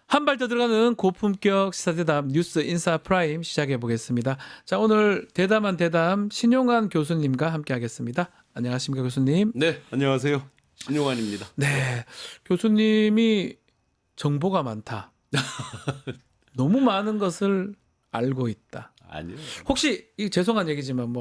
한 발 더 들어가는 고품격 시사대담 뉴스 인사 프라임 시작해 보겠습니다. 자, 오늘 대담한 대담 신용환 교수님과 함께 하겠습니다. 안녕하십니까, 교수님? 네, 안녕하세요. 신용환입니다. 네, 교수님이 정보가 많다. 너무 많은 것을 알고 있다. 아니요. 혹시 죄송한 얘기지만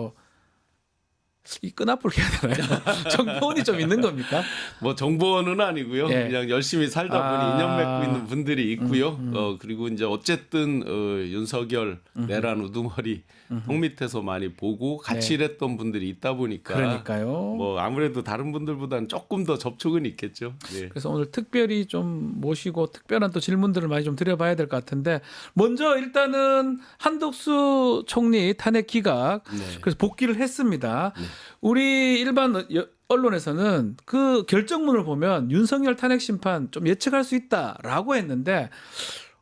이 끈앞으로 해야 되나요? 정보원이 좀 있는 겁니까? 뭐 정보원은 아니고요. 예. 그냥 열심히 살다 보니 인연 맺고 있는 분들이 있고요. 그리고 이제 어쨌든 윤석열, 내란 우두머리 통 밑에서 많이 보고 같이 일했던 분들이 있다 보니까 그러니까요. 뭐 아무래도 다른 분들보다는 조금 더 접촉은 있겠죠. 예. 그래서 오늘 특별히 좀 모시고 특별한 또 질문들을 많이 좀 드려봐야 될 것 같은데, 먼저 일단은 한덕수 총리 탄핵 기각, 네. 그래서 복귀를 했습니다. 네. 우리 일반 언론에서는 그 결정문을 보면 윤석열 탄핵 심판 좀 예측할 수 있다라고 했는데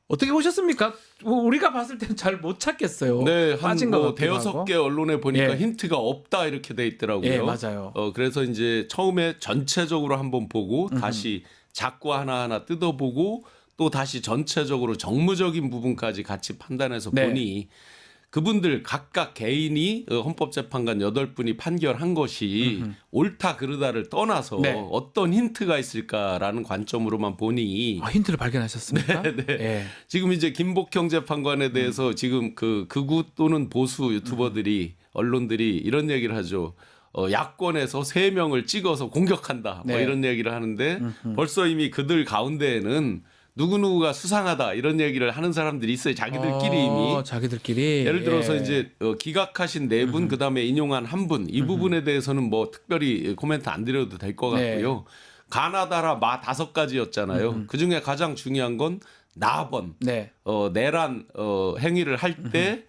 어떻게 보셨습니까? 우리가 봤을 때는 잘 못 찾겠어요. 네, 빠진 것 같기도 대여섯 하고. 개 언론에 보니까 예. 힌트가 없다 이렇게 돼 있더라고요. 예, 맞아요. 그래서 이제 처음에 전체적으로 한번 보고 다시 자꾸 하나하나 뜯어보고 또 다시 전체적으로 정무적인 부분까지 같이 판단해서 네. 보니 그분들 각각 개인이 헌법재판관 8분이 판결한 것이 옳다 그르다를 떠나서 네. 어떤 힌트가 있을까라는 관점으로만 보니 힌트를 발견하셨습니까? 네. 예. 지금 이제 김복형 재판관에 대해서 지금 그 극우 또는 보수 유튜버들이 언론들이 이런 얘기를 하죠. 야권에서 3명을 찍어서 공격한다. 뭐 네. 이런 얘기를 하는데 벌써 이미 그들 가운데에는 누구누구가 수상하다 이런 얘기를 하는 사람들이 있어요. 자기들끼리 이미. 자기들끼리. 예를 들어서 예. 이제 기각하신 4분 그다음에 인용한 1분 이 부분에 대해서는 뭐 특별히 코멘트 안 드려도 될 것 네. 같고요. 가나다라 마 5가지였잖아요. 그중에 가장 중요한 건 나번. 네. 내란 행위를 할 때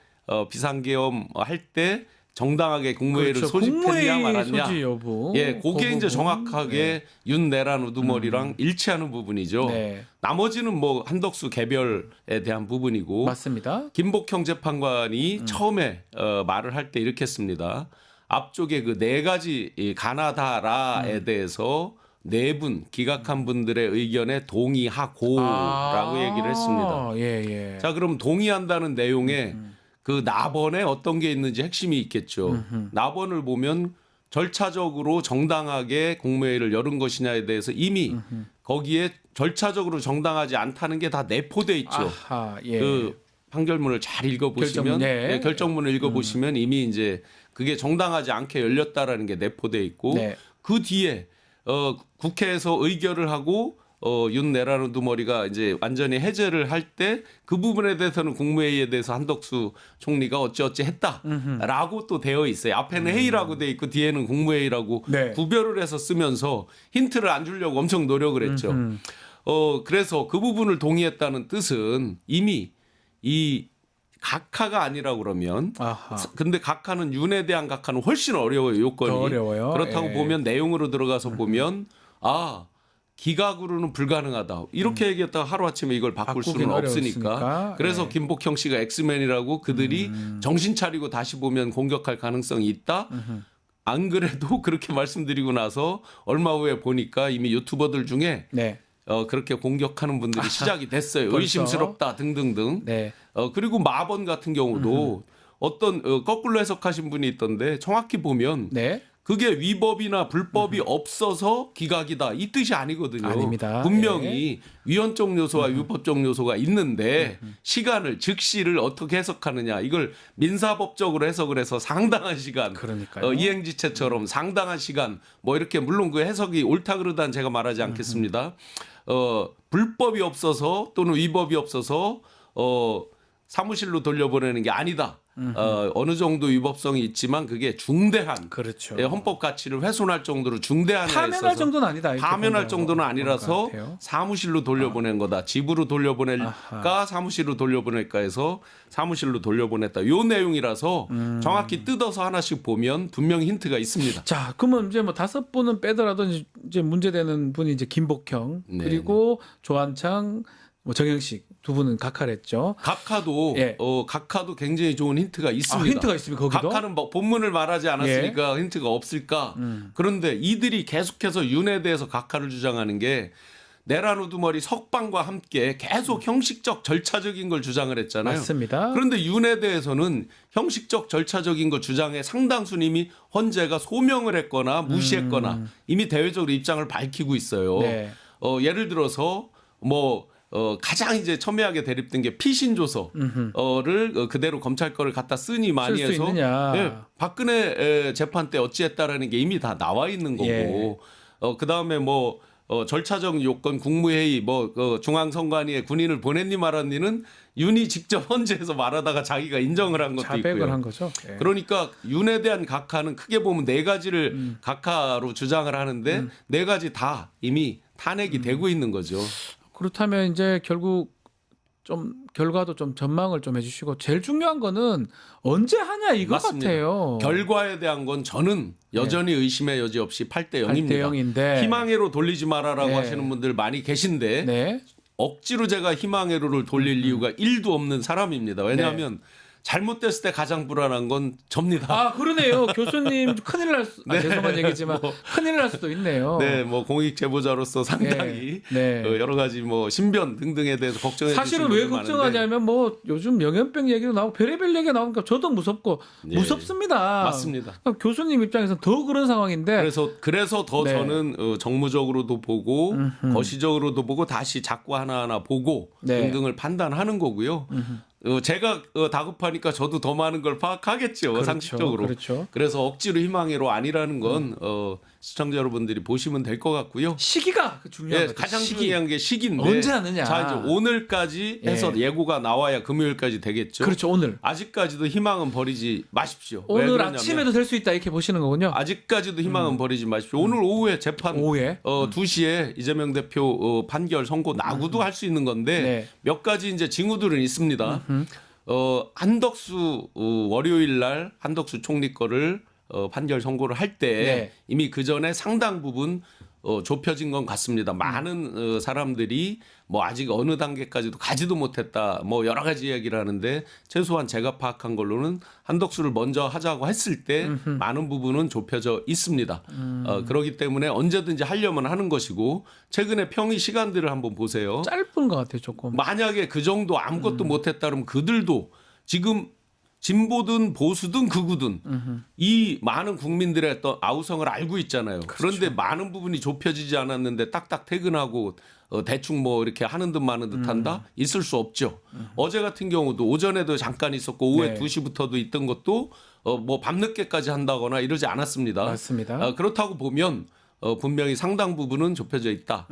비상계엄 할 때 정당하게 국무회의를 그렇죠. 소집했냐 국무회의 말았냐. 소지 여부. 예, 그게 그 이제 부분. 정확하게 윤내란 우두머리랑 일치하는 부분이죠. 네. 나머지는 뭐 한덕수 개별에 대한 부분이고. 맞습니다. 김복형 재판관이 처음에 말을 할 때 이렇게 했습니다. 앞쪽에 그 4가지 이 가나다라에 대해서 4분 기각한 분들의 의견에 동의하고라고 얘기를 했습니다. 예, 예. 자, 그럼 동의한다는 내용에 그 나번에 어떤 게 있는지 핵심이 있겠죠. 나번을 보면 절차적으로 정당하게 공무회의를 열은 것이냐에 대해서 이미 거기에 절차적으로 정당하지 않다는 게 다 내포돼 있죠. 아하, 예. 그 판결문을 잘 읽어보시면 결정문, 네. 네, 결정문을 읽어보시면 이미 이제 그게 정당하지 않게 열렸다라는 게 내포돼 있고 네. 그 뒤에 국회에서 의결을 하고 윤내란 우두머리가 이제 완전히 해제를 할 때 그 부분에 대해서는 국무회의에 대해서 한덕수 총리가 어찌어찌 했다라고 또 되어 있어요. 앞에는 회의라고 돼 있고 뒤에는 국무회의라고 네. 구별을 해서 쓰면서 힌트를 안 주려고 엄청 노력을 했죠. 그래서 그 부분을 동의했다는 뜻은 이미 이 각하가 아니라 그러면 아하. 근데 각하는 윤에 대한 각하는 훨씬 어려워요. 요건이. 더 어려워요. 그렇다고 예. 보면 내용으로 들어가서 보면 기각으로는 불가능하다. 이렇게 얘기했다가 하루아침에 이걸 바꿀 수는 바꾸긴 없으니까. 어려우니까. 그래서 예. 김복형 씨가 엑스맨이라고 그들이 정신 차리고 다시 보면 공격할 가능성이 있다. 안 그래도 그렇게 말씀드리고 나서 얼마 후에 보니까 이미 유튜버들 중에 네. 그렇게 공격하는 분들이 시작이 됐어요. 벌써? 의심스럽다 등등등. 네. 그리고 마번 같은 경우도 어떤 거꾸로 해석하신 분이 있던데 정확히 보면 네. 그게 위법이나 불법이 없어서 기각이다 이 뜻이 아니거든요. 아닙니다. 분명히 위헌적 요소와 위법적 요소가 있는데 시간을 즉시를 어떻게 해석하느냐 이걸 민사법적으로 해석을 해서 상당한 시간 그러니까요. 이행지체처럼 상당한 시간 뭐 이렇게 물론 그 해석이 옳다 그르다는 제가 말하지 않겠습니다. 불법이 없어서 또는 위법이 없어서 사무실로 돌려보내는 게 아니다. 어느 정도 위법성이 있지만 그게 중대한 그렇죠. 헌법 가치를 훼손할 정도로 중대한 파면할 정도는 아니다. 이렇게 파면할 보면 정도는 그런 아니라서 것 같아요. 사무실로 돌려보낸 거다. 집으로 돌려보낼까 아하. 사무실로 돌려보낼까 해서 사무실로 돌려보냈다. 요 내용이라서 정확히 뜯어서 하나씩 보면 분명히 힌트가 있습니다. 자, 그러면 이제 뭐 5분은 빼더라도 이제 문제되는 분이 이제 김복형 네, 그리고 조한창, 정영식 두 분은 각하랬죠. 각하도 예. 각하도 굉장히 좋은 힌트가 있습니다. 힌트가 있습니까, 거기도? 각하는 뭐 본문을 말하지 않았으니까 힌트가 없을까. 그런데 이들이 계속해서 윤에 대해서 각하를 주장하는 게 내란 우두머리 석방과 함께 계속 형식적 절차적인 걸 주장을 했잖아요. 맞습니다. 그런데 윤에 대해서는 형식적 절차적인 거 주장에 상당수는 이미 헌재가 소명을 했거나 무시했거나 이미 대외적으로 입장을 밝히고 있어요. 네. 예를 들어서 뭐 가장 이제 첨예하게 대립된 게 피신 조서를 그대로 검찰 거를 갖다 쓰니 많이 쓸수 해서 있느냐. 박근혜 재판 때 어찌했다라는 게 이미 다 나와 있는 거고 예. 그다음에 뭐 절차적 요건 국무회의 뭐 중앙선관위에 군인을 보냈니 말았니는 윤이 직접 헌재에서 말하다가 자기가 인정을 한 것도 자백을 있고요. 한 거죠. 예. 그러니까 윤에 대한 각하는 크게 보면 네 가지를 각하로 주장을 하는데 네 가지 다 이미 탄핵이 되고 있는 거죠. 그렇다면 이제 결국 좀 결과도 좀 전망을 좀 해주시고 제일 중요한 거는 언제 하냐 이거 맞습니다. 같아요. 결과에 대한 건 저는 여전히 의심의 여지 없이 8대 0입니다. 8대 0인데 희망회로 돌리지 말아라고 네. 하시는 분들 많이 계신데 네. 억지로 제가 희망회로를 돌릴 이유가 1도 없는 사람입니다. 왜냐하면 잘못됐을 때 가장 불안한 건 접니다. 아 그러네요. 교수님 큰일 날 수. 네. 죄송한 얘기지만 큰일 날 수도 있네요. 네, 뭐 공익 제보자로서 상당히 네. 여러 가지 뭐 신변 등등에 대해서 걱정해 사실은 주시는 왜 분들 걱정하냐면 뭐 요즘 명예병 얘기도 나오고 별의별 얘기가 나오니까 저도 무섭고 네. 무섭습니다. 맞습니다. 그러니까 교수님 입장에서 더 그런 상황인데 그래서 더 네. 저는 정무적으로도 보고 거시적으로도 보고 다시 자꾸 하나하나 보고 네. 등등을 판단하는 거고요. 제가 다급하니까 저도 더 많은 걸 파악하겠죠. 그렇죠. 상식적으로. 그렇죠. 그래서 억지로 희망회로 아니라는 건 시청자 여러분들이 보시면 될 것 같고요. 시기가 중요한 예, 거죠. 가장 시기. 중요한 게 시기인데 언제 하느냐. 자 이제 오늘까지 해서 예. 예고가 나와야 금요일까지 되겠죠. 그렇죠. 오늘 아직까지도 희망은 버리지 마십시오. 왜 오늘 그러냐면 아침에도 될 수 있다 이렇게 보시는 거군요. 아직까지도 희망은 버리지 마십시오. 오늘 오후에 재판 오후에 2시에 이재명 대표 판결 선고 나고도 할 수 있는 건데 네. 몇 가지 이제 징후들은 있습니다. 한덕수 월요일 날 한덕수 총리 거를 판결 선고를 할 때 네. 이미 그 전에 상당 부분 좁혀진 건 같습니다. 많은 사람들이 뭐 아직 어느 단계까지도 가지도 못했다. 뭐 여러 가지 이야기를 하는데 최소한 제가 파악한 걸로는 한덕수를 먼저 하자고 했을 때 많은 부분은 좁혀져 있습니다. 그렇기 때문에 언제든지 하려면 하는 것이고 최근에 평의 시간들을 한번 보세요. 짧은 것 같아요, 조금. 만약에 그 정도 아무것도 못했다 그러면 그들도 지금 진보든 보수든 극우든 이 많은 국민들의 어떤 아우성을 알고 있잖아요. 그런데 많은 부분이 좁혀지지 않았는데 딱딱 퇴근하고 대충 뭐 이렇게 하는 듯 마는 듯 한다? 있을 수 없죠. 어제 같은 경우도 오전에도 잠깐 있었고 오후에 네. 2시부터도 있던 것도 뭐 밤늦게까지 한다거나 이러지 않았습니다. 맞습니다. 그렇다고 보면 분명히 상당 부분은 좁혀져 있다.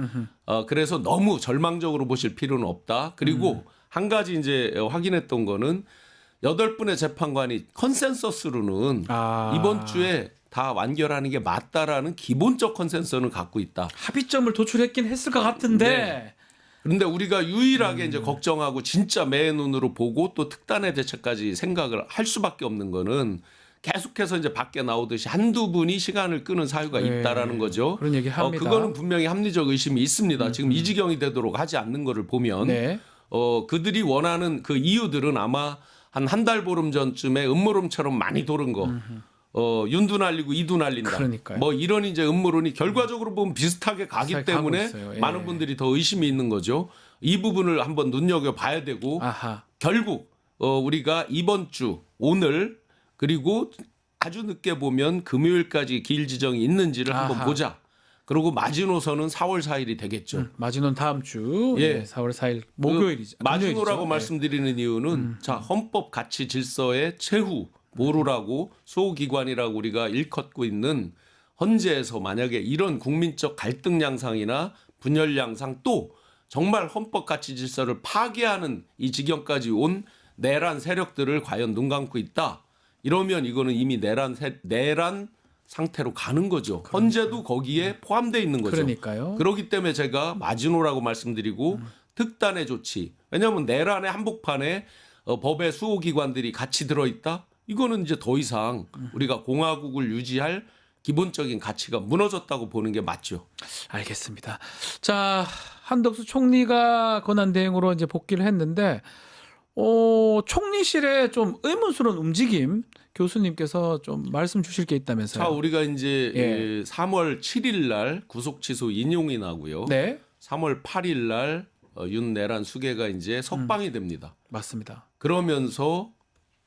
그래서 너무 절망적으로 보실 필요는 없다. 그리고 한 가지 이제 확인했던 거는 8분의 재판관이 컨센서스로는 이번 주에 다 완결하는 게 맞다라는 기본적 컨센서스는 갖고 있다. 합의점을 도출했긴 했을 것 같은데 네. 그런데 우리가 유일하게 이제 걱정하고 진짜 매의 눈으로 보고 또 특단의 대책까지 생각을 할 수밖에 없는 거는 계속해서 이제 밖에 나오듯이 한두 분이 시간을 끄는 사유가 네. 있다라는 거죠. 그런 얘기 합니다. 그거는 분명히 합리적 의심이 있습니다. 지금 이 지경이 되도록 하지 않는 거를 보면 네. 그들이 원하는 그 이유들은 아마 한 달 보름 전쯤에 음모론처럼 많이 도는 거. 윤도 날리고 이도 날린다. 그러니까요. 뭐 이런 이제 음모론이 결과적으로 보면 비슷하게 가기 비슷하게 때문에 가고 있어요. 예. 많은 분들이 더 의심이 있는 거죠. 이 부분을 한번 눈여겨 봐야 되고 아하. 결국 우리가 이번 주 오늘 그리고 아주 늦게 보면 금요일까지 기일 지정이 있는지를 한번 아하. 보자. 그리고 마지노선은 4월 4일이 되겠죠. 마지노는 다음 주 예. 4월 4일 목요일이죠. 마지노라고 금요일이죠. 말씀드리는 이유는 자 헌법 가치 질서의 최후 모루라고 소기관이라고 우리가 일컫고 있는 헌재에서 만약에 이런 국민적 갈등 양상이나 분열 양상 또 정말 헌법 가치 질서를 파괴하는 이 지경까지 온 내란 세력들을 과연 눈 감고 있다. 이러면 이거는 이미 내란 상태로 가는 거죠. 헌재도 거기에 포함되어 있는 거죠. 그러니까요. 그렇기 때문에 제가 마지노라고 말씀드리고 특단의 조치. 왜냐하면 내란의 한복판에 법의 수호기관들이 같이 들어있다. 이거는 이제 더 이상 우리가 공화국을 유지할 기본적인 가치가 무너졌다고 보는 게 맞죠. 알겠습니다. 자, 한덕수 총리가 권한대행으로 이제 복귀를 했는데 총리실에 좀 의문스러운 움직임 교수님께서 좀 말씀 주실 게 있다면서요. 자, 우리가 이제 예. 3월 7일 날 구속 취소 인용이 나고요. 네. 3월 8일 날 윤내란 수계가 이제 석방이 됩니다. 맞습니다. 그러면서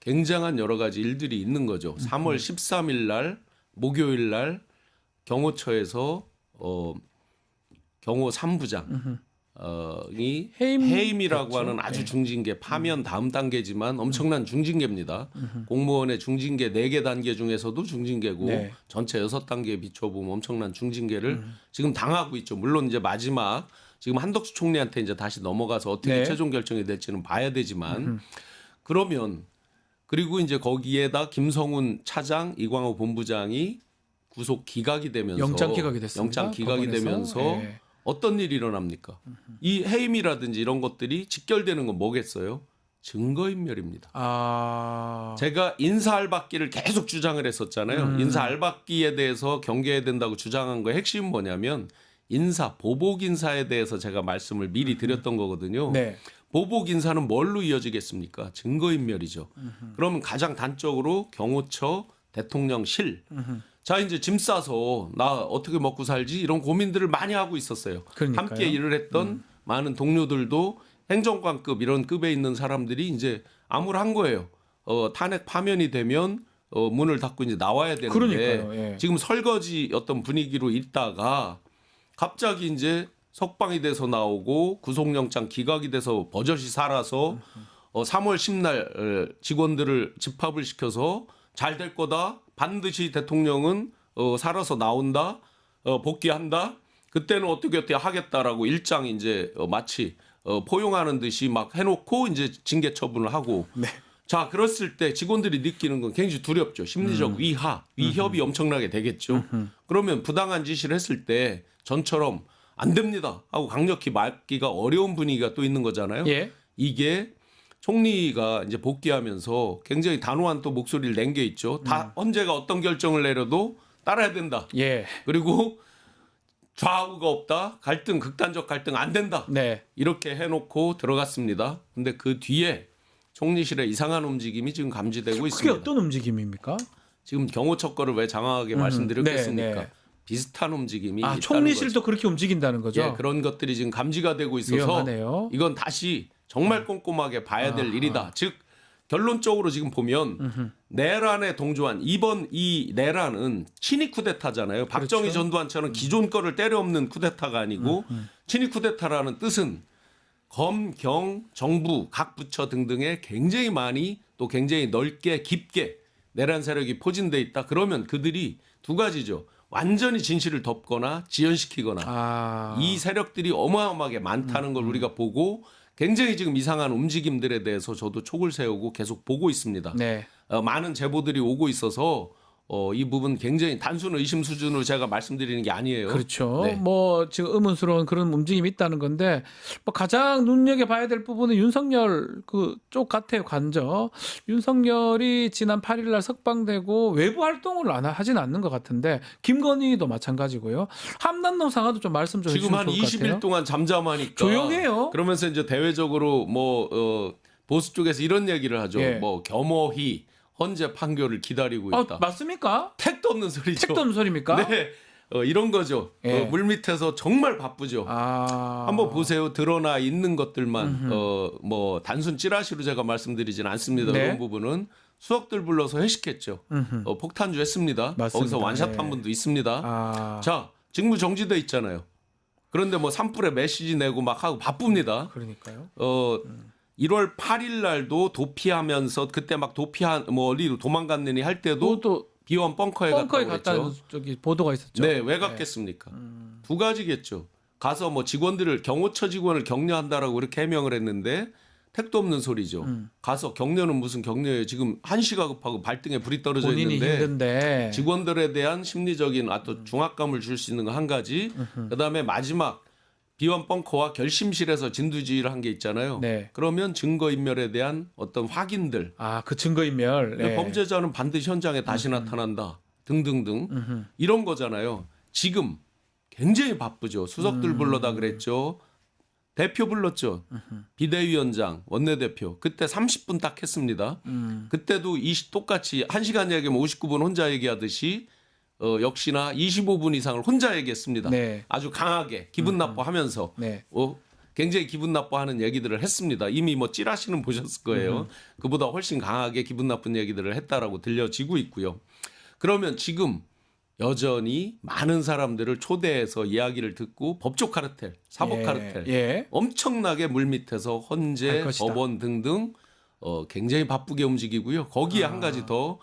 굉장한 여러 가지 일들이 있는 거죠. 3월 13일 날 목요일 날 경호처에서 경호 3부장 이 해임이라고 됐죠. 하는 아주 네. 중징계 파면 다음 단계지만 엄청난 중징계입니다. 공무원의 중징계 4개 단계 중에서도 중징계고 네. 전체 6단계에 비춰보면 엄청난 중징계를 지금 당하고 있죠. 물론 이제 마지막 지금 한덕수 총리한테 이제 다시 넘어가서 어떻게 네. 최종 결정이 될지는 봐야 되지만 그러면 그리고 이제 거기에다 김성훈 차장, 이광호 본부장이 구속 기각이 되면서 영장 기각이 됐습니다. 영장 기각이 법원에서. 되면서 예. 어떤 일이 일어납니까? 이 해임이라든지 이런 것들이 직결되는 건 뭐겠어요? 증거인멸입니다. 제가 인사알박기를 계속 주장을 했었잖아요. 인사알박기에 대해서 경계해야 된다고 주장한 거의 핵심은 뭐냐면 보복 인사에 대해서 제가 말씀을 미리 드렸던 거거든요. 네. 보복 인사는 뭘로 이어지겠습니까? 증거인멸이죠. 그러면 가장 단적으로 경호처, 대통령실. 자 이제 짐 싸서 나 어떻게 먹고 살지 이런 고민들을 많이 하고 있었어요. 그러니까요. 함께 일을 했던 많은 동료들도 행정관급 이런 급에 있는 사람들이 이제 암울한 거예요. 탄핵 파면이 되면 문을 닫고 이제 나와야 되는데 그러니까요. 예. 지금 설거지 어떤 분위기로 있다가 갑자기 이제 석방이 돼서 나오고 구속영장 기각이 돼서 버젓이 살아서 3월 10날 직원들을 집합을 시켜서 잘 될 거다. 반드시 대통령은 살아서 나온다. 복귀한다. 그때는 어떻게 하겠다라고 일장 이제 마치 포용하는 듯이 막 해놓고 이제 징계 처분을 하고. 네. 자, 그랬을 때 직원들이 느끼는 건 굉장히 두렵죠. 심리적 위협이 엄청나게 되겠죠. 그러면 부당한 지시를 했을 때 전처럼 안 됩니다 하고 강력히 막기가 어려운 분위기가 또 있는 거잖아요. 예. 이게 총리가 이제 복귀하면서 굉장히 단호한 또 목소리를 낸 게 있죠. 다 헌재가 어떤 결정을 내려도 따라야 된다. 예. 그리고 좌우가 없다. 극단적 갈등 안 된다. 네. 이렇게 해놓고 들어갔습니다. 근데 그 뒤에 총리실의 이상한 움직임이 지금 감지되고 그게 있습니다. 어떤 움직임입니까? 지금 경호처 거를 왜 장황하게 말씀드렸겠습니까? 네, 네. 비슷한 움직임이 있다는 총리실도 거죠. 그렇게 움직인다는 거죠. 예, 그런 것들이 지금 감지가 되고 있어서 위험하네요. 이건 다시 정말 꼼꼼하게 봐야 될 일이다. 즉 결론적으로 지금 보면 내란에 동조한 이번 이 내란은 친위 쿠데타잖아요. 박정희 그렇죠. 전두환처럼 기존 거를 때려엎는 쿠데타가 아니고 친위 쿠데타라는 뜻은 검, 경, 정부, 각 부처 등등에 굉장히 많이 또 굉장히 넓게 깊게 내란 세력이 포진돼 있다. 그러면 그들이 두 가지죠. 완전히 진실을 덮거나 지연시키거나 이 세력들이 어마어마하게 많다는 걸 우리가 보고 굉장히 지금 이상한 움직임들에 대해서 저도 촉을 세우고 계속 보고 있습니다. 네. 많은 제보들이 오고 있어서 이 부분 굉장히 단순 의심 수준으로 제가 말씀드리는 게 아니에요. 그렇죠. 네. 뭐 지금 의문스러운 그런 움직임이 있다는 건데 뭐 가장 눈여겨봐야 될 부분은 윤석열 그쪽 같아요. 관저 윤석열이 지난 8일날 석방되고 외부 활동을 하진 않는 것 같은데 김건희도 마찬가지고요. 함남동 상하도 좀 말씀 좀 지금 해주시면 한 좋을 것 20일 같아요. 동안 잠잠하니까 조용해요. 그러면서 이제 대외적으로 보수 쪽에서 이런 얘기를 하죠. 예. 뭐 겸허히 헌재 판결을 기다리고 있다. 맞습니까? 택도 없는 소리죠. 택도 없는 소리입니까? 네, 이런 거죠. 예. 물 밑에서 정말 바쁘죠. 한번 보세요. 드러나 있는 것들만 뭐 단순 찌라시로 제가 말씀드리진 않습니다. 네. 그런 부분은 수석들 불러서 회식했죠. 폭탄주 했습니다. 맞습니다. 거기서 완샷한 예. 분도 있습니다. 자, 직무 정지돼 있잖아요. 그런데 뭐 산불에 메시지 내고 막 하고 바쁩니다. 그러니까요. 1월 8일 날도 도피하면서 그때 막 뭐 어디로 도망갔느니 할 때도 또 비원 벙커에 벙커에 갔다고 갔다는 그랬죠. 저기 보도가 있었죠. 네, 왜 갔겠습니까? 두 가지겠죠. 가서 뭐 직원들을 경호처 직원을 격려한다라고 그렇게 해명을 했는데 택도 없는 소리죠. 가서 격려는 무슨 격려예요. 지금 한시가 급하고 발등에 불이 떨어져 본인이 있는데 힘든데 직원들에 대한 심리적인 또 중압감을 줄 수 있는 거 한 가지. 그다음에 마지막 비원 벙커와 결심실에서 진두지휘를 한 게 있잖아요. 네. 그러면 증거인멸에 대한 어떤 확인들. 그 증거인멸. 네. 범죄자는 반드시 현장에 다시 나타난다. 등등등. 이런 거잖아요. 지금 굉장히 바쁘죠. 수석들 불러다 그랬죠. 대표 불렀죠. 비대위원장, 원내대표. 그때 30분 딱 했습니다. 그때도 똑같이 1시간 얘기하면 59분 혼자 얘기하듯이 역시나 25분 이상을 혼자 얘기했습니다. 네. 아주 강하게 기분 나빠하면서 네. 굉장히 기분 나빠하는 얘기들을 했습니다. 이미 뭐 찌라시는 보셨을 거예요. 그보다 훨씬 강하게 기분 나쁜 얘기들을 했다라고 들려지고 있고요. 그러면 지금 여전히 많은 사람들을 초대해서 이야기를 듣고 법조 카르텔, 사법 카르텔 예. 엄청나게 물밑에서 할 헌재, 것이다. 법원 등등 굉장히 바쁘게 움직이고요. 거기에 한 가지 더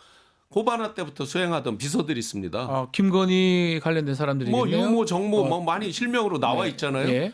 코바나 때부터 수행하던 비서들이 있습니다. 김건희 관련된 사람들이겠네요. 뭐 유모, 정모 뭐 많이 실명으로 나와 있잖아요. 예.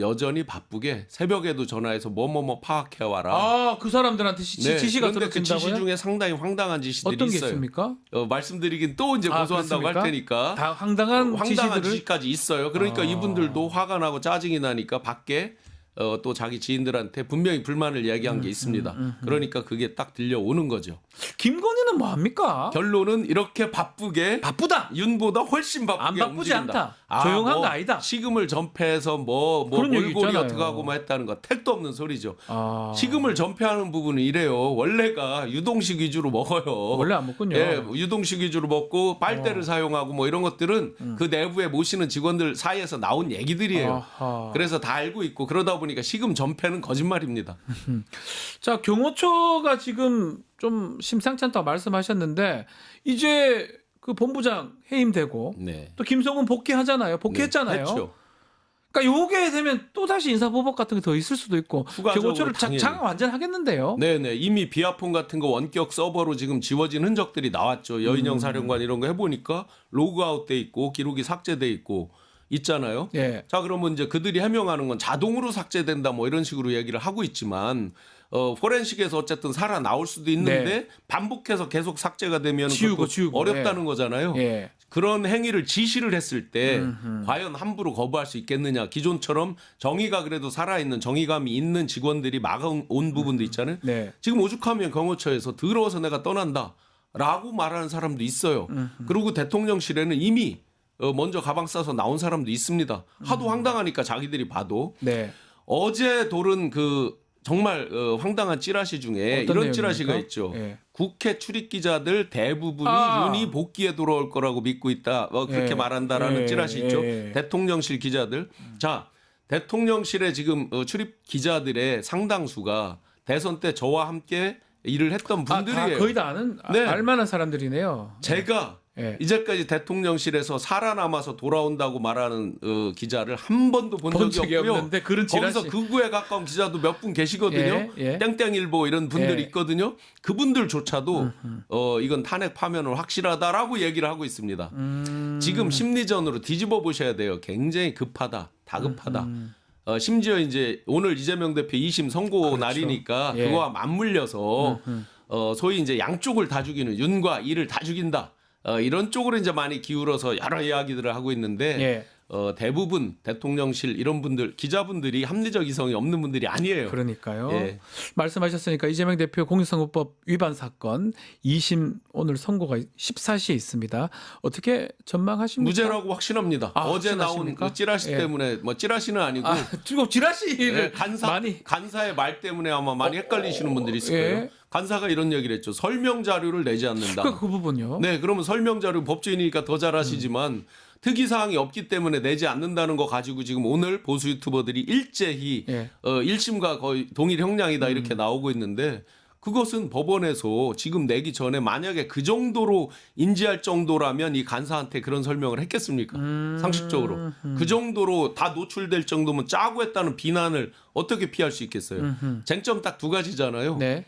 여전히 바쁘게 새벽에도 전화해서 뭐뭐뭐 파악해 와라. 그 사람들한테 지시가 그런데 그 들어진다고요? 지시 중에 상당히 황당한 지시들이 어떤 게 있어요. 있습니까? 말씀드리긴 또 이제 고소한다고 그렇습니까? 할 테니까. 다 황당한 지시들을 지시까지 있어요. 그러니까 이분들도 화가 나고 짜증이 나니까 밖에 또 자기 지인들한테 분명히 불만을 이야기한 게 있습니다. 그러니까 그게 딱 들려오는 거죠. 김건희는 뭐 합니까? 결론은 이렇게 바쁘게 바쁘다. 윤보다 훨씬 바쁘게 안 바쁘지 움직인다. 않다. 조용한 거 아니다. 시금을 전폐해서 뭐 그런 얘기 몰골이 있잖아요. 어떻게 하고 뭐 했다는 거 택도 없는 소리죠. 아. 시금을 전폐하는 부분은 이래요. 원래가 유동식 위주로 먹어요. 원래 안 먹군요. 예, 유동식 위주로 먹고 빨대를 사용하고 뭐 이런 것들은 그 내부에 모시는 직원들 사이에서 나온 얘기들이에요. 아하. 그래서 다 알고 있고 그러다 보니까 시금 전폐는 거짓말입니다. 자, 경호처가 지금 좀 심상치 않다고 말씀하셨는데 이제 그 본부장 해임되고 네. 또 김성훈 복귀하잖아요. 복귀했잖아요. 했죠. 그러니까 요게 되면 또 다시 인사보복 같은 게 더 있을 수도 있고 추가적으로 경호처를 당연히. 장악 완전 하겠는데요. 네네 이미 비아폰 같은 거 원격 서버로 지금 지워진 흔적들이 나왔죠. 여인영 사령관 이런 거 해보니까 로그아웃돼 있고 기록이 삭제돼 있고 있잖아요. 예. 자 그러면 이제 그들이 해명하는 건 자동으로 삭제된다 뭐 이런 식으로 얘기를 하고 있지만 포렌식에서 어쨌든 살아 나올 수도 있는데 네. 반복해서 계속 삭제가 되면 지우고, 그것도 지우고. 어렵다는 거잖아요. 예. 그런 행위를 지시를 했을 때 과연 함부로 거부할 수 있겠느냐. 기존처럼 정의가 그래도 살아있는 정의감이 있는 직원들이 막아온 부분도 있잖아요. 네. 지금 오죽하면 경호처에서 더러워서 내가 떠난다 라고 말하는 사람도 있어요. 그리고 대통령실에는 이미 먼저 가방 싸서 나온 사람도 있습니다. 하도 황당하니까 자기들이 봐도. 네. 어제 돌은 그 정말 황당한 찌라시 중에 어떤 이런 찌라시가 내용입니까? 있죠. 예. 국회 출입 기자들 대부분이 윤이 복귀에 돌아올 거라고 믿고 있다. 그렇게 예. 말한다라는 예. 찌라시 있죠. 예. 대통령실 기자들. 자, 대통령실에 지금 출입 기자들의 상당수가 대선 때 저와 함께 일을 했던 분들이에요. 거의 다 아는 네. 알만한 사람들이네요. 제가 예. 이제까지 대통령실에서 살아남아서 돌아온다고 말하는 기자를 한 번도 본 적이 없고요. 없는데 그런 거기서 지라시. 극우에 가까운 기자도 몇 분 계시거든요. 예, 예. 땡땡일보 이런 분들이 예. 있거든요. 그분들조차도 이건 탄핵 파면은 확실하다라고 얘기를 하고 있습니다. 지금 심리전으로 뒤집어 보셔야 돼요. 굉장히 급하다, 다급하다. 심지어 이제 오늘 이재명 대표 2심 선고 그렇죠. 날이니까 예. 그거와 맞물려서 소위 이제 양쪽을 다 죽이는 윤과 이를 다 죽인다. 이런 쪽으로 이제 많이 기울어서 여러 이야기들을 하고 있는데 예. 대부분 대통령실 이런 분들 기자분들이 합리적 이성이 없는 분들이 아니에요. 그러니까요. 예. 말씀하셨으니까 이재명 대표 공직선거법 위반 사건 2심 오늘 선고가 14시에 있습니다. 어떻게 전망하십니까? 무죄라고 확신합니다. 어제 나온 확신하십니까? 그 찌라시 예. 때문에 뭐 찌라시는 아니고 지금 지라시를 많이 간사의 말 때문에 아마 많이 헷갈리시는 분들이 있을 거예요. 예. 간사가 이런 얘기를 했죠. 설명 자료를 내지 않는다. 그 부분요. 네, 그러면 설명 자료 법조인이니까 더 잘하시지만 특이 사항이 없기 때문에 내지 않는다는 거 가지고 지금 오늘 보수 유튜버들이 일제히 예. 1심과 거의 동일 형량이다 이렇게 나오고 있는데 그것은 법원에서 지금 내기 전에 만약에 그 정도로 인지할 정도라면 이 간사한테 그런 설명을 했겠습니까? 상식적으로. 그 정도로 다 노출될 정도면 짜고 했다는 비난을 어떻게 피할 수 있겠어요? 쟁점 딱 두 가지잖아요. 네.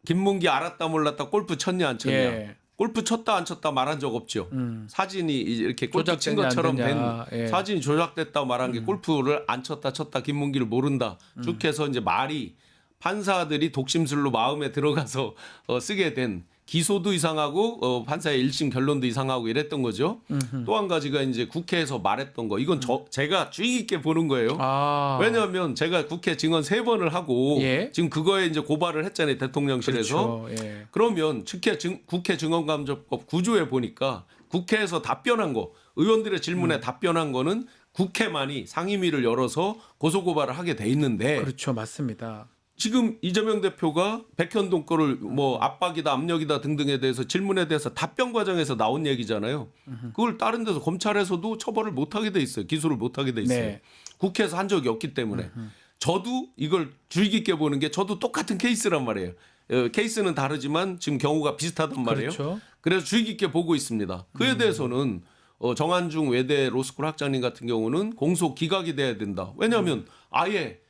김문기 알았다 몰랐다 골프 쳤냐 안 쳤냐. 예. 골프 쳤다 안 쳤다 말한 적 없죠. 사진이 이렇게 골프 친 조작됐냐, 안 것처럼 된 됐냐. 예. 사진이 조작됐다 말한 게 골프를 안 쳤다 쳤다 김문기를 모른다. 쭉 해서 이제 말이 판사들이 독심술로 마음에 들어가서 쓰게 된 기소도 이상하고 판사의 1심 결론도 이상하고 이랬던 거죠. 또 한 가지가 이제 국회에서 말했던 거. 이건 제가 주의 깊게 보는 거예요. 왜냐하면 제가 국회 증언 3번을 하고 예. 지금 그거에 이제 고발을 했잖아요. 대통령실에서. 그렇죠. 예. 그러면 국회 증언감정법 9조에 보니까 국회에서 답변한 거, 의원들의 질문에 답변한 거는 국회만이 상임위를 열어서 고소고발을 하게 돼 있는데 그렇죠. 맞습니다. 지금 이재명 대표가 백현동 거를 뭐 압박이다 압력이다 등등에 대해서 질문에 대해서 답변 과정에서 나온 얘기잖아요. 그걸 다른 데서 검찰에서도 처벌을 못하게 돼 있어요. 기소를 못하게 돼 있어요. 네. 국회에서 한 적이 없기 때문에. 저도 이걸 주의 깊게 보는 게 저도 똑같은 케이스란 말이에요. 케이스는 다르지만 지금 경우가 비슷하단 말이에요. 그렇죠. 그래서 주의 깊게 보고 있습니다. 그에 대해서는 정한중 외대 로스쿨 학장님 같은 경우는 공소 기각이 돼야 된다. 왜냐하면 아예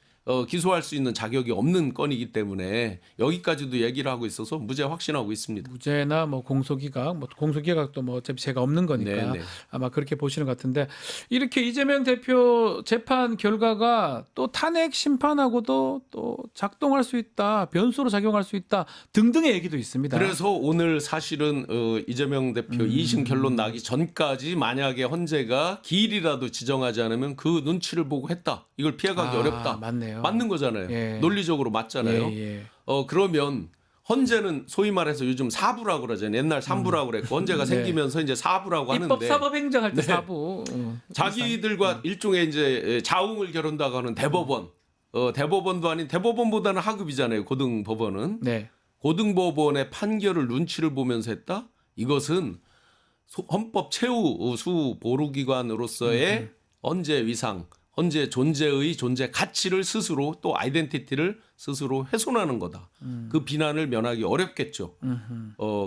기소할 수 있는 자격이 없는 건이기 때문에 여기까지도 얘기를 하고 있어서 무죄 확신하고 있습니다. 무죄나 뭐 공소기각, 뭐 공소기각도 뭐 어차피 죄가 없는 거니까 네네. 아마 그렇게 보시는 것 같은데 이렇게 이재명 대표 재판 결과가 또 탄핵 심판하고도 또 작동할 수 있다, 변수로 작용할 수 있다 등등의 얘기도 있습니다. 그래서 오늘 사실은 이재명 대표 2심 결론 나기 전까지 만약에 헌재가 기일이라도 지정하지 않으면 그 눈치를 보고 했다. 이걸 피해가기 어렵다. 맞네요. 맞는 거잖아요. 예. 논리적으로 맞잖아요. 예. 그러면 헌재는 소위 말해서 요즘 사부라고 그러잖아요. 옛날 3부라고 그랬고 헌재가 네. 생기면서 이제 사부라고 하는데 입법 사법 행정할 때 네. 사부 자기들과 일종의 이제 자웅을 겨룬다고 하는 대법원, 대법원도 아닌 대법원보다는 하급이잖아요. 고등법원은. 네. 고등법원의 판결을 눈치를 보면서 했다? 이것은 헌법 최후 수 보루기관으로서의 헌재 위상, 헌재 존재의 존재 가치를 스스로 또 아이덴티티를 스스로 훼손하는 거다. 그 비난을 면하기 어렵겠죠.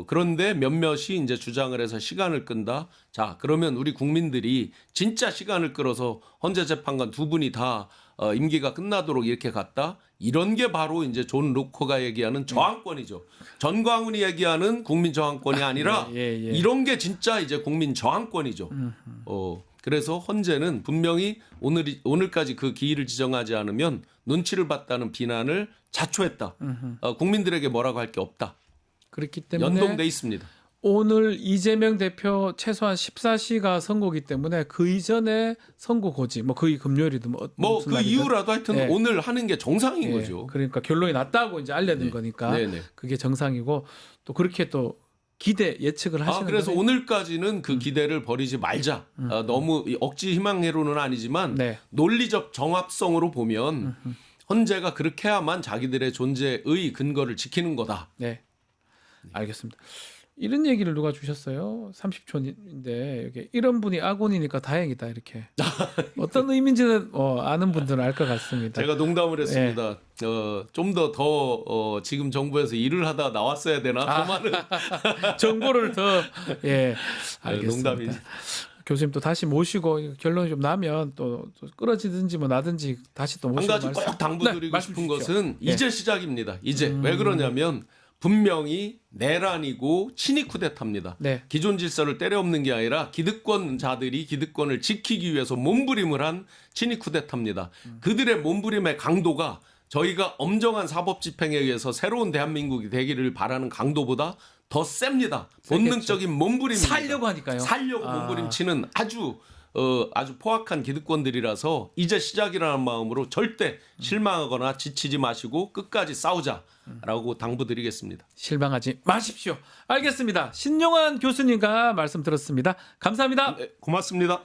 그런데 몇몇이 이제 주장을 해서 시간을 끈다. 자, 그러면 우리 국민들이 진짜 시간을 끌어서 헌재 재판관 두 분이 다 임기가 끝나도록 이렇게 갔다. 이런 게 바로 이제 존 루커가 얘기하는 저항권이죠. 전광훈이 얘기하는 국민 저항권이 아니라 예. 이런 게 진짜 이제 국민 저항권이죠. 그래서 헌재는 분명히 오늘까지 그 기일을 지정하지 않으면 눈치를 봤다는 비난을 자초했다. 국민들에게 뭐라고 할 게 없다. 그렇기 때문에 연동돼 있습니다. 오늘 이재명 대표 최소한 14시가 선고기 때문에 그 이전에 선고 고지, 뭐 거의 금요일이든 뭐 무슨 그 날이든. 이유라도 하여튼 네. 오늘 하는 게 정상인 예, 거죠. 그러니까 결론이 났다고 이제 알려는 거니까 네네. 그게 정상이고 또 그렇게 또 기대 예측을 하시는 그래서 거네요. 오늘까지는 그 기대를 버리지 말자. 너무 억지 희망회로는 아니지만 네. 논리적 정합성으로 보면 헌재가 그렇게 해야만 자기들의 존재의 근거를 지키는 거다. 네. 알겠습니다. 이런 얘기를 누가 주셨어요? 30초인데 여기 이런 분이 악원이니까 다행이다 이렇게. 어떤 의미인지는 아는 분들은 알 것 같습니다. 제가 농담을 했습니다. 좀 더 지금 정부에서 일을 하다 나왔어야 되나? 더 많은 정보를 더 알겠습니다. 농담이지. 교수님 또 다시 모시고 결론이 좀 나면 또 끌어지든지 뭐 나든지 다시 또 한 모시고 가지 꼭 당부드리고 말씀 싶은 주십시오. 것은 예. 이제 시작입니다. 이제 왜 그러냐면 분명히 내란이고 친위 쿠데타입니다. 네. 기존 질서를 때려엎는 게 아니라 기득권자들이 기득권을 지키기 위해서 몸부림을 한 친위 쿠데타입니다. 그들의 몸부림의 강도가 저희가 엄정한 사법 집행에 의해서 새로운 대한민국이 되기를 바라는 강도보다 더 셉니다. 본능적인 몸부림입니다. 살려고 하니까요. 살려고 몸부림치는 아주 포악한 기득권들이라서 이제 시작이라는 마음으로 절대 실망하거나 지치지 마시고 끝까지 싸우자라고 당부드리겠습니다. 실망하지 마십시오. 알겠습니다. 신용환 교수님과 말씀 들었습니다. 감사합니다. 네, 고맙습니다.